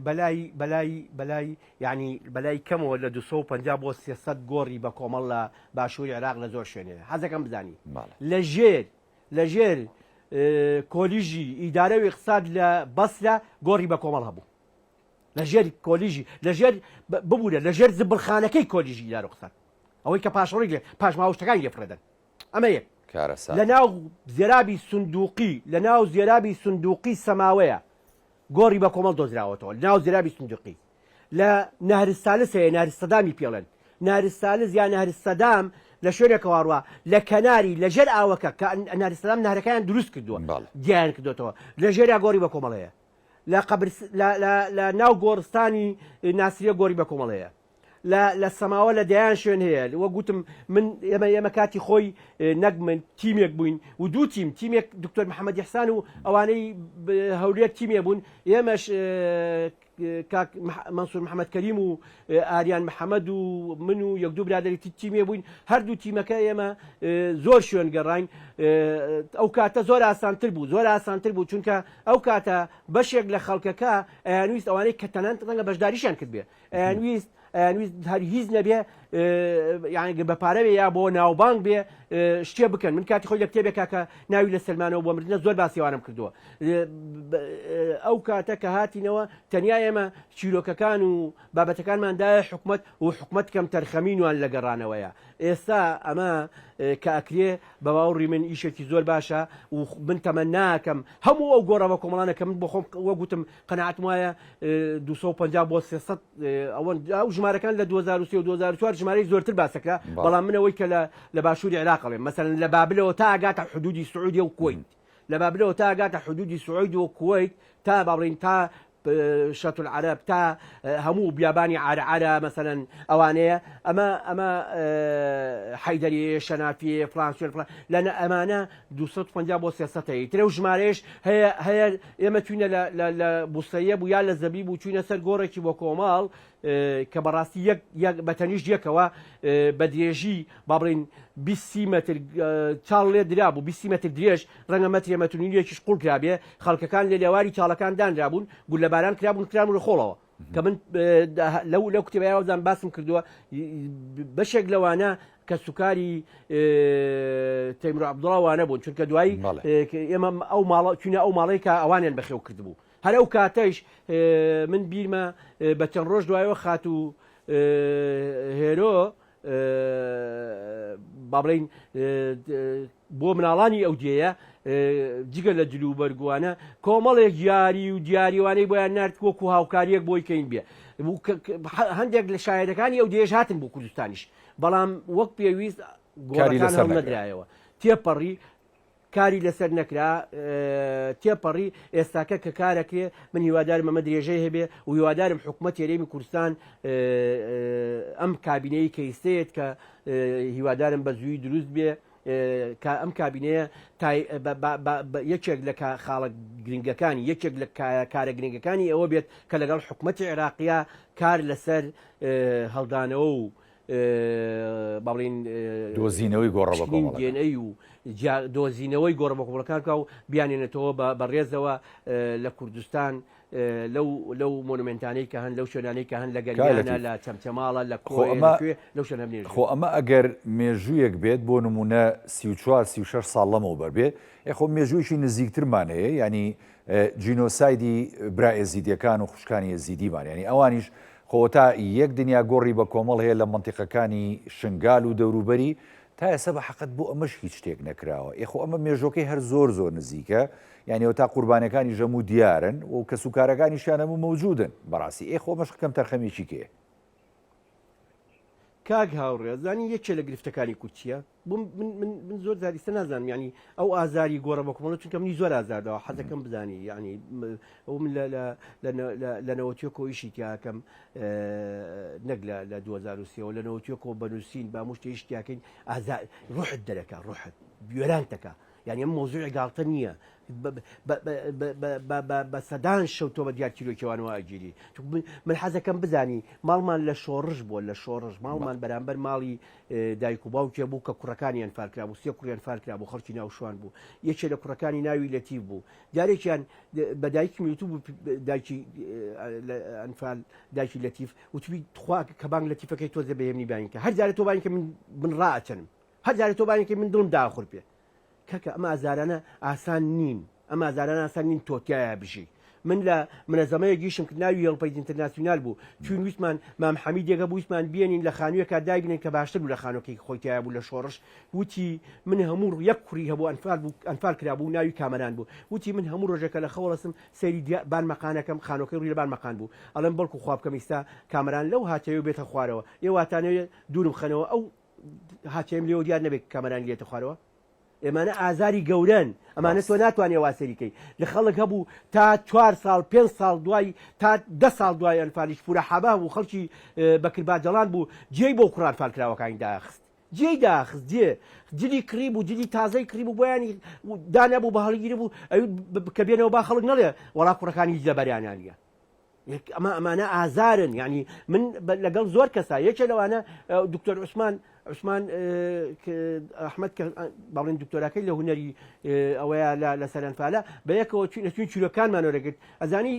بەلای ینی بەلای کەمەوە لە 250 بۆ 300 گۆڕی بە کۆمەڵ لە باشووری عێراق لە زۆر شوێنێ حەزەکەم بزانی لەژێر کۆلیژی ئیدارەوی اقتصاد لە بەسرە گۆڕی بە کۆمەڵ هەبوو لەژێر کۆلیژی لەژێر ببوورە لەژێر زبڵخانەکەی کۆلیژی ئیدارە اقتصاد ئەوەی کە پاشڕۆی لێ پاش ماوەشتەکانی لێفرەدەن ئەمە یەک لە ناو زێرابی سندوقی سەماوەیە گۆڕی بە کۆمەڵ دۆزراوەتەوە لە ناو زێرابی سندوقی لە نەهرستالس هەیە نەهرستەدامی پێڵێن نەهرستالس یان نەهرستەدام لە شوێنێکەوە ڕوا لە کەناری لەژێر ئاوەکە کە نەهرستەدام نەهرەکانیان دروست کردووە دییان کردوێتەوە لەژێریا گۆڕی بە کۆمەڵەیە لە ناو گۆڕستانی ناسریە گۆڕی بە کۆمەڵەیە لە سەماوە لە دایان شوێن هەیە وە گوتم من ئێمە کاتی خۆی نەک من تیمێک بووین و دوو تیمێک دکتۆر محەممەد یحسان و ئەوانەی هەولێر تیمێ بوون ئێمەش کاک منسوور محەممەد کەریم و ئاریان محەممەد و من و یەک دوو برادێتی تیمێ بووین هەردوو تیمەکە ئێمە زۆر شوێن گەڕین ئەو کاتە زۆر ئاسانتر بوو زۆر ئاسانتر بوو چونکە ئەو کاتە بەشێک لە خەڵکەکە ئەیانویست ئەوانەی کە تەنانەت ڕەنگە بەشداریشان کرد بێ ئەیانویست هەر هیچ نەبێ یعنی بە پارەوێ یا بۆ ناوبانگ بێ شتێ بکەن من کاتی خۆی لە کتێبێکا کە ناوی لە سلمانەوە بۆ مردنە زۆر باسیوانم کردووە ئەو کاتە کە هاتینەوە تەنیا ئێمە چیرۆکەکان و بابەتەکانماندایە حکومت و حکومت کەم تەرخەمینوان لە گەڕانەوەیە ئێستا ئەمە کە ئەکرێ بە باوەڕی من ئیشێکی زۆر باشە و من تەمە ناکەم هەموو ئەو گۆڕەوە کۆمەڵانە کە من بۆ خۆم وەگوتم قەناعەتم وایە 250 بۆ 300 ئەو ژمارەکان لە 2003 و 2004 ژمارەی زۆرتر باسەکە بەڵام منەوەی کە لە باشووری عێراقڵێ مەسەرەن لە بابلەوە تا ئاگاتە حدودی سعودی و کویت لە بابلەوە تا ئاگاتە حدودی سعودی و کویت تا باڵین تا شەتول عەرەب تا هەموو بیابانی عارعارە مەسەرەن ئەوانەیە ئەمە حەیدەری شەنافی فلانسوێن لەنە ئەمانە 250 بۆ 300 ترە و ژمارەیەش هەیە ئێمە چوینە لە بوسەیە بوو یا لە زەبی بوو چوینە سەر گۆڕێکی بۆ کۆماڵ کە بەڕاستی بەتەنیشت یەکەوە بە درێژی با بڵین 20 متر چاڵ لێ درا بوو 20 متر درێژ ڕەنگە مەترێ مەترونیەکیش قوڵ کرابێ خەڵکەکان لە لێواری چاڵەکان دانرابوون گول لە باران کرابوون کران و خۆڵەوە کە من لەو کتێبایەوەزان باسم کردووە بەشێک لەوانە کە سوکاری تەیمور عەبدوڵڵاوانە بوون چونکە دوایی ئێمە ئەو ماڵە چونە ئەو ماڵەی کە ئەوانیان بەخێو کردبوو هەر ئەو کاتەش من بیرمە بە چەند ڕۆژ دوایەوە خات و هێرۆ با بڵین بۆ مناڵانی ئەو دێیە جگە لە جلوبەرگوانە کۆمەڵێک یاری و دیاریوانەی بۆیان نرد وەکو هاوکاریەک بۆی کەین بێ هەندێک لە شایەتەکانی ئەو دێژ هاتن بۆ کوردستانیش بەڵام وەک پێویست گۆڕەکان هەڵ نەدرایەوە تێپەڕی کاری لەسەر نەکرا تێپەڕی ئێستاکە کە کارەکرێ من هیوادارم ئەمە درێژەی هەبێ و هیوادارم حکوومەت هێرێمی کوردستان ئەم کابینەی کەیسێت کە هیوادارم بە زووی دروست بێ کە ئەم کابینەیە یەکێک لە خاڵە گرنگەکانی یەکێک لە کارە گرنگەکانی ئەوە بێت کە لەگەڵ حکوومەتی عێراقیە کار لەسەر هەڵدانەوە و باڵین دۆزینەوەی گۆڕەوەکۆمەڵەکانی و دۆزینەوەی گۆڕەوەکۆمەڵەکان و بیانێنێتەوە بە ڕێزەوە لە کوردستان لەو مۆنومنتانەی کە هەن لەو شوێنانەی کە هەن لە گەریانە لە چەمچەماڵە لە لەو شوێنە خۆ ئەمە ئەگەر مێژوویەک بێت بۆ نمونە 34-36 ساڵ لەمەوە بەربێ خۆ مێژوویشی نزیکترمانەیە ینی جینۆسایدی برا ئێزیدیەکان و خوشکانی ئێزیدیمان ینی ئەوانیش خۆ تا یەک دنیا گۆڕی بە کۆمەڵ هەیە لە منتیقەکانی شنگال و دەوروبەری تا ئێستا بە حەقت بۆ ئەمەش هیچ شتێک نەکراوە خۆ ئەمە مێژۆکەی هەر زۆر نزیکە یعنی تا قوربانەکانی ژەموو دیارن و کە سوکارەکانیشیان هەموو مەوجودن بەڕاستی خۆ ئەمەش کەم تەرخەمێکی کێ کاک هاوڕێ زانی یەکێ لە گرفتەکانی کورتچیە من زۆر زاریستە نازانم ینی ئەو ئازاری گۆڕەوە کۆمەڵە چونکە منی زۆر ئازاردەوە حەزەکەم بزانی ینی ئەو من لە نەوەتیۆکۆ ئیشی تیاکەم نەک لە 2023 لە نەوەتیۆکۆ بەنووسین با مشتی شتیاکەین ڕوحت دەرەکە ڕوحت گوێرانتەکە یعنی ئەم مۆزوعی گاڵتە نییە بە سەدان شەوتۆ بە دیار کیلۆکیوانەوە ئاگیری من حەزەکەم بزانی ماڵمان لە شۆڕش بووە لە شۆڕش ماڵمان بەرامبەر ماڵی دایک و باوکێ بوو کە کوڕەکانیان فارکرا بوو سێ کوڕیان فارکرا بوو خەڵکی ناوشوان بوو یەکێ لە کوڕەکانی ناوی لەتیف بوو جارێکیان بە دایکی میوتوو بوو دایکی ئەنفال دایکی لەتیف وتوی خوا کە بانگ لەتیفەکەی تۆزە بەهێمنی باین کە هەر جارێ تۆ باین کە من ڕائەچەنم هەر جارێ تۆ باین کە من دڵم داخور پێ کەکە ئەمە ئازارانە ئاسان نین ئەمە ئازارانە ئاسان نین تۆتیایە بژی من لە منەزەمەیە گیشم کە ناوی هێڵپەی ئینتەرناسیۆنال بوو چون ویسمان مام حەمیدێکە بوو ویسمان بێنین لە خانوویەکە دایبنین کە باشتر بوو لە خانۆکەی خۆیتیایە بوو لە شۆڕش وتی من هەموو یەک کوڕی هەبوو ئەنفال کرابوو ناوی کامەران بوو وتی من هەموو ڕۆژێکە لە خەوڵەسم سەیری بان مەقانەکەم خانۆکەی ڕووی لە بان مەقان بوو ئەڵێم بەڵکو خوابکەم ئێستا کامەران لەو هاتەیە بێتە خوارەوە ئێواتانەوە دوورم خەنەوە ئەو هاتەیەم لێوە دیار نەبێت کامەران لێتە خوارەوە ئێمانە ئازاری گەورەن ئەمانە تۆ ناتوانێ واسەریکەی لە خەڵک هەبوو تا 4 ساڵ 5 ساڵ دوای تا 10 ساڵ دوای ئەنفالیش پورە حەبا بوو خەڵکی بەکرباجەڵان بوو جێی بۆ قورآن فالکراوەکانی داخست جێی داخست جلی کڕی بوو جلی تازەی کڕی بوو بۆیانی دانابوو بە هەڵگیری بوو کە بێنەوە با خەڵک نەڵێ وەڵا کوڕەکانی لەبەریانیانە ئەمانە ئازارن ینی من لەگەڵ زۆر کەسا یەکێ لەوانە دکتۆر عوسمان ئەحمەد کە باڵێن دکتۆراکەی لە هوەری ئەوەیە لە سەرەنفالە بە یەکەوە لەچوین چیرۆکانمان وەرەگرت ئەزانی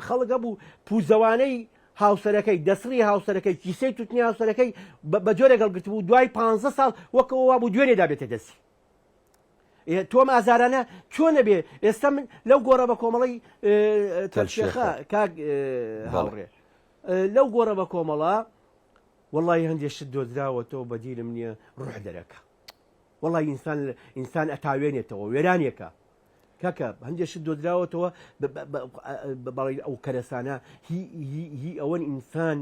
خەڵک بوو پوزەوانەی هاوسەرەکەی دەسڕی هاوسەرەکەی کیسەی توتنی هاوسەرەکەی بە جۆرە گەڵگرت بوو دوای 15 ساڵ وەکەوە بوو دوێنێدا بێتە دەستی تۆم ئازارانە چۆنە بێ ئێستا من لەو گۆڕە بە کۆمەڵی تەلشێخە کاک هاوڕێ لەو گۆڕە بە کۆمەڵە وەڵی هەندێشت دۆزراوەتەوە بەدیرم نییە ڕوح دەرەکە وەڵی ئینسان ئەتاوێنێتەوە وێرانێکە کاکە هەندێشت دۆدراوەتەوە بەڵی ئەو کەرەسانە هی ئەوەن ئینسان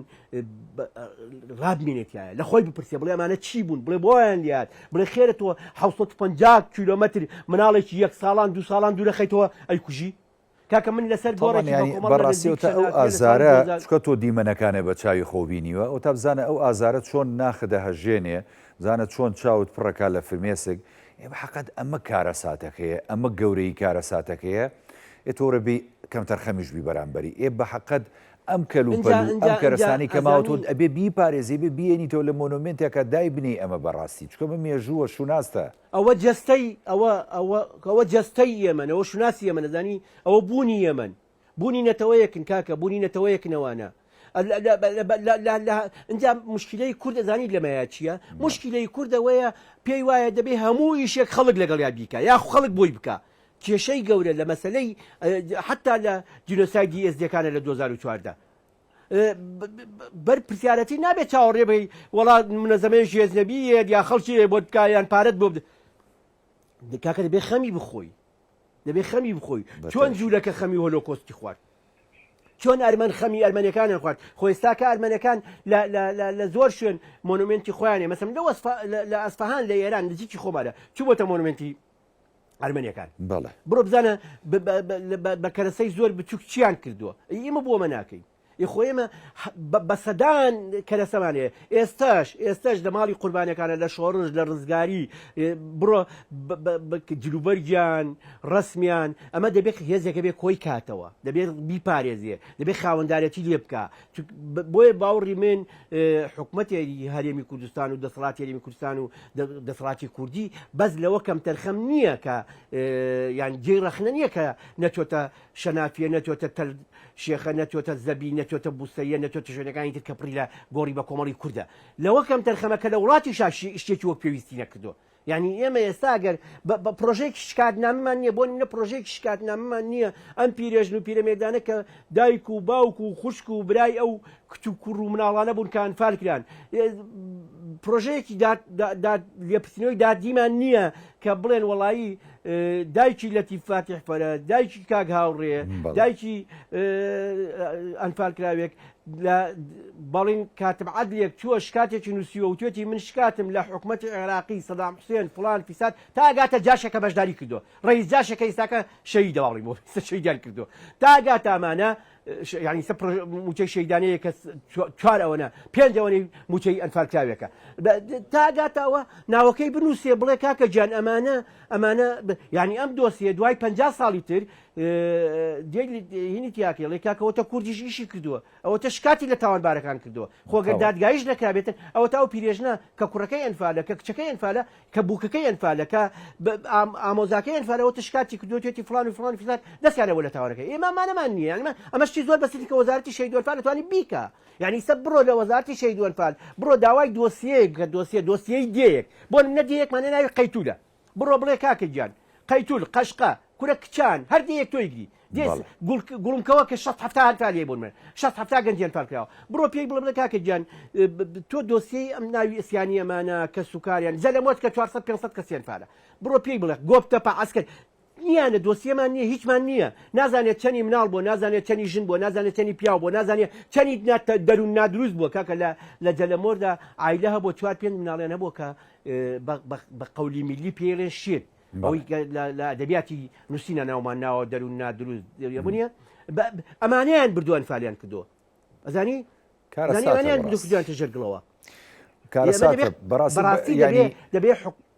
ڕابمێنێتیایە لە خۆی بپرسێ بڵێ ئەمانە چی بوون بڵێ بۆیان دیات بڵێ خێرەتەوە 750 کیلۆمەتر مناڵێکی 1 ساڵان 2 ساڵان دوورەخەیتەوە ئەیکوژی کاکە من لەسەر بەڕاستیەوە ئەو ئازارە چکە تۆ دیمەنەکانە بە چاوی خۆبینیوە ئەو تا بزانە ئەو ئازارە چۆن ناخدە هەژێنێ بزانە چۆن چاوت پڕەکە لە فرمێسک بەحقەت ئەمە کارە ساتەکەیە ئەمە گەورەی کارە ساتەکەیە تۆرە بێ کەم تەرخەمیشبی بەرامبەری بەحقەت ئەم کەلوپەل ئەم کەرەسانی کەماوە تۆ ئەبێ بیپارێزی بێ بێنیتەوە لە مۆنومنتێکە دای بنی ئەمە بەڕاستی چکە بە مێژووە شوناستە ئەوە ئەوە جەستەی ئێمەن ئەوە شوناسی ئێمە نەزانی ئەوە بوونی ئێمن بوونی نەتەوەیەکن کاکە بوونی نەتەوەیەکنەوانە اینجا مشکلەی کورد دەزانیت لەمەیە چییە مشکلەی کوردەوەیە پێی وایە دەبێ هەموو ئیشێک خەڵک لەگەڵ یا بیکە یا خەڵک بۆی بکە کێشەی گەورە لە مەسلەی حتا لە جینۆسایدی ئێزدەکانە لە 2014 بەر پرسیارەتی نابێت چاوەڕێ بی وڵات منەزەمەی ژێزنەبیە یا خەڵکی بۆ بکایان پارەت بۆ کاکە دەبێ خەمی بخۆی دەبێ خەمی بخۆی چۆن جوولەکە خەمی هۆلۆکۆستی خوارد چۆن ئەرمەن خەمی ئەرمەنیەکانیان خوارد خۆی ئێستاکە ئەرمەنەکان لە زۆر شوێن مۆنومنتی خۆیانێ مەسەڵەن لە ئەسفەهان لە ئێران نزیکی خۆمانە چوو بۆتە مۆنومنتی ئەرمەنیەکان بڕۆ بزانە بە کەرەسەی زۆر بچووک چیان کردووە ئێمە بۆمە ناکەین خۆیمە بە سەدان کەرەسەمانەیە ئێستاش لە ماڵی قوربانەکانە لە شۆڕژ لە ڕزگاری بڕۆ جلوبەرگیان ڕسمیان ئەمە دەبێت هێزێکە بێ کۆی کاتەوە دەبێت بیپارێزیە دەبێت خاوەنددارەتی لێ بکە بۆیە باوەڕی من حکوومەتی هەرێمی کوردستان و دەسەڵاتی هەرێمی کوردستان و دەسەڵاتی کوردی بەس لەوە کەم تەرخەم نییە کە یان جێی ڕەخنە نییە کە نەچۆتە شەنافیە نەچۆتە شێخە نەچۆتە زەبی نەچۆتە بوسەیە نەچۆتە شوێنەکانی تر کە پڕی لە گۆڕی بە کۆمەڵی کووردە لەوە کەم تەرخەمەکە لە وڵاتی شتێکی وەک پێویستی نەکردو یعنی ئێمە ئێستا گەر بە پرۆژێکی شکاتنامەمان نییە بۆ منە پرۆژێکی شکاتنامەمان نییە ئەم پیرێژن و پیرەمێردانە کە دایک و باوک و خوشک و برای ئەو کچ و کوڕ و مناڵانە بوون کە ئەنفالکران پرۆژەیەکی لێپرسینەوەی دادیمان نییە کە بڵێن وەڵایی دایکی لەتیف فاتح فەرە دایکی کاک هاوڕێ دایکی ئەنفالکراوێک لە بەڵین کاتب عەدلێک چووە شکاتێکی نووسیوە و توێتی من شکاتم لە حکوومەتی عێراقی سەدام حوسێن فڵان فیساد تا ئاگاتە جاشەکە بەشداری کردو ڕێیس جاشەکە ئێستاکە شەهیدە باڵی بۆ شەهیدیان کردو تا ئاگاتە ئەمانە یعنی موچەی شەیدانەیە کە 4 ئەوەنە 5 ئەوەی موچەی ئەنفالکراوێکە تا ئاگاتەوە ناوەکەی بنووسێ بڵێ کاکە گیان ئەمانە یعنی ئەم دۆسیە دوای 50 ساڵی تر هینی تیاکێڵێ کاکەوەتە کوردیش ئیشی کردووە ئەوەتە شکاتی لە تاوانبارەکان کردووە خۆگەر دادگایش نەکرابێتن ئەوە تا و پیرێژنە کە کوڕەکەی ئەنفالە کە کچەکەی ئەنفالە کە بووکەکەی ئەنفالە کە ئامۆزاکەی ئەنفالەوەتە شکاتی کردووە توێتی فڵان و فڵان فیساد دەستیانەوە لە تاوانەکەی ئێمەمانەمان نییە ئەمەشتی زۆر بەسیتی کە وەزارەتی شەهید ئەنفال دەتوانێت بیکە یعنی سە بڕۆ لە وەزارەتی شەهید ئەنفال بڕۆ داوای دۆسیەیەک کە دۆسیەی دێیەک بۆ منە دێیەکمانە ناوی قەیتولە بڕۆ بڵێ کاکە گیان قەیتول قەشقە کورە کچان هەر دێیەک تۆیگری گوڵمکەوە کە 6 هەتالێ بوون من 6 گەنجیان پارکراوە بڕۆ پێی بڵێ کاکە گیان تۆ دۆسیەی ئەم ناوی ئەسیانی ئەمانە کە سوکاریان زەلەمۆت کە 400-500 کەسیان پارە بڕۆ پێی بڵێ گۆپتە پعسکەر نیانە دۆسیەمان نییە هیچمان نییە نازانێت چەنی مناڵ بۆ نازانێت چەنی ژن بۆ نازانێت چەنی پیاو بۆ نازانێت چەنی دەروون نادروست بووە کاکە لە جەلەمۆردا عایلە هەبوو 4-5 مناڵیان هەبوو کە بە قەولی میلی پێڵێن شێت ئەوەی لە ئەدەبیاتی نووسینە ناومان ناوە دەروون نادروست بوونیە ئەمانیان بردووە ئەنفالیان کردووە ئەزانی ئەمانیان بردووە ژەرگڵەوە بەڕاستی دەبێ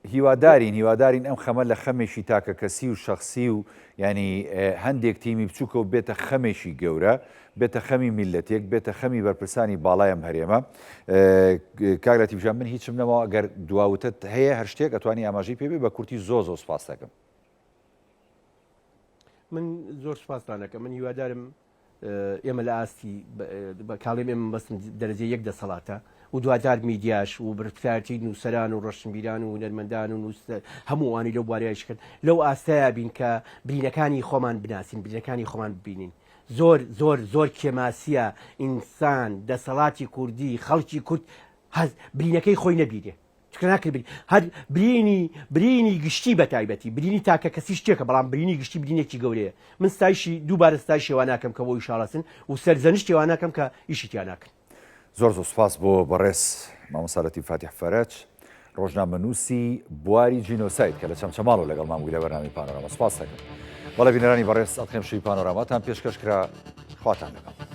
هیوادارین ئەم خەمە لە خەمێکی تاکە کەسی و شخصی و ینی هەندێک تیمی بچووکە و بێتە خەمێکی گەورە بێتە خەمی میلەتێک بێتە خەمی بەرپرسانی باڵایم هەرێمە کاگراتی بژان من هیچم نەماوە ئەگەر دواوتت هەیە هەر شتێک ئەتوانی ئاماژەی پێبێ بە کورتی زۆ سپاس دەکەم. من زۆر سپاسدان دەکەم. من هیوادارم ئێمە لە ئاستی کاڵێم ئێمە بەستم دەرەجێ یەک دەسەڵاتە و دواتار میدیاش و برپرارەتی نووسەران و ڕەشنبیران و هونەرمەندان و هەمووانی لەو بوارەیەشکرد لەو ئاستەیە بین کە برینەکانی خۆمان بناسین برینەکانی خۆمان ببینین. زۆر زۆر زۆر کێماسیە ئینسان دەسەڵاتی کوردی خەڵکی کورد برینەکەی خۆی نەبیرێ ناکرد هەر برینی گشتی بە تایبەتی برینی تاکە کەسی شتێکە بەڵام برینی گشتی برینێکی گەورەیە. من ستایشی دووبارە ستای شێوان ناکەم کە بۆ ئیشاڵەسن و سەرزەنش شێوان ناکەم کە ئیشیان ناکەن. زۆر سوپاس بۆ بەڕێز مامۆستا فاتیح فەرەج ڕۆژنامەنووسی بواری جینۆساید کە لە چەمچەماڵ و لەگەڵ مامگوی لە بەرنامی پانۆرامە سپاس دەکەم. بەڵێ بینەرانی بەڕێز ئەڵخێم شووی پانۆراماتان پێشکەش کرا خواتان لەگەڵ.